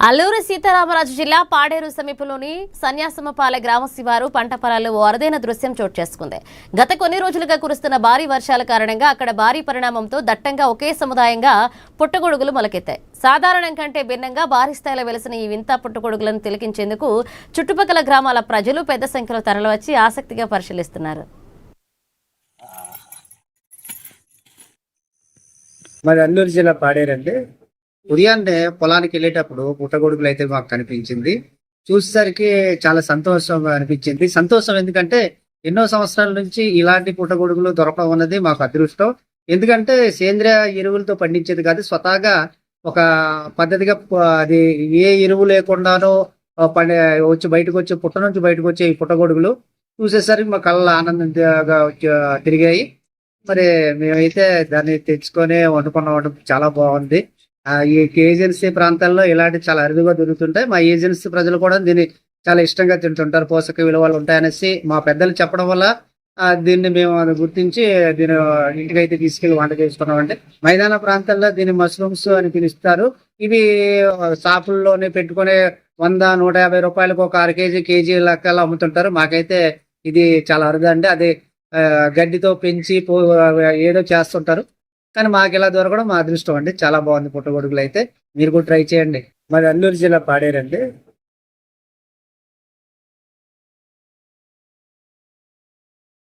అల్లూరి సీతారామరాజు జిల్లా పాడేరు సమీపంలోని సన్యాసమపాలె గ్రామ శివారు పంట పొలాల్లో అరుదైన దృశ్యం చోటు చేసుకుంది. గత కొన్ని రోజులుగా కురుస్తున్న భారీ వర్షాల కారణంగా అక్కడ భారీ పరిణామంతో దట్టంగా ఒకే సముదాయంగా పుట్టగొడుగులు మొలకెత్తాయి. సాధారణం కంటే భిన్నంగా భారీ స్థాయిలో వెలిసిన ఈ వింత పుట్టగొడుగులను తిలకించేందుకు చుట్టుపక్కల గ్రామాల ప్రజలు పెద్ద సంఖ్యలో తరలివచ్చి ఆసక్తిగా పరిశీలిస్తున్నారు. మరి అల్లూరు జిల్లా పాడేరండి. ఉదయాన్నే పొలానికి వెళ్ళేటప్పుడు పుట్టగొడుగులు అయితే మాకు కనిపించింది. చూసేసరికి చాలా సంతోషంగా అనిపించింది. సంతోషం ఎందుకంటే ఎన్నో సంవత్సరాల నుంచి ఇలాంటి పుట్టగొడుగులు దొరకడం అన్నది మాకు అదృష్టం. ఎందుకంటే సేంద్రియ ఎరువులతో పండించేది కాదు, స్వతహాగా ఒక పద్ధతిగా అది ఏ ఎరువు లేకుండానో వచ్చి బయటకు వచ్చే పుట్ట నుంచి బయటకు వచ్చే ఈ పుట్టగొడుగులు చూసేసరికి మా కళ్ళ ఆనందంగా తిరిగాయి. మరి మేమైతే దాన్ని తెచ్చుకొని వండుకున్నాం. చాలా బాగుంది. ఈ ఏజెన్సీ ప్రాంతాల్లో ఇలాంటి చాలా అరుదుగా దొరుకుతుంటాయి. మా ఏజెన్సీ ప్రజలు కూడా దీన్ని చాలా ఇష్టంగా తింటుంటారు. పోషక విలువలు ఉంటాయనేసి మా పెద్దలు చెప్పడం వల్ల దీన్ని మేము గుర్తించి దీని ఇంటికైతే తీసుకెళ్లి వంట చేసుకున్నామంటే. మైదాన ప్రాంతాల్లో దీన్ని మష్రూమ్స్ అని పిలుస్తారు. ఇవి షాపుల్లోనే పెట్టుకుని 100-150 రూపాయలకు ఒక 1/2 కేజీ లెక్కలు అమ్ముతుంటారు. మాకైతే ఇది చాలా అరుదు అండి. అది గడ్డితో పెంచి ఏదో చేస్తుంటారు. కానీ మాకు ఇలా దొరకడం మా అదృష్టం అండి. చాలా బాగుంది పుట్టగొడుగులు అయితే. మీరు కూడా ట్రై చేయండి. మరి అల్లూరు జిల్లా పాడేరండి.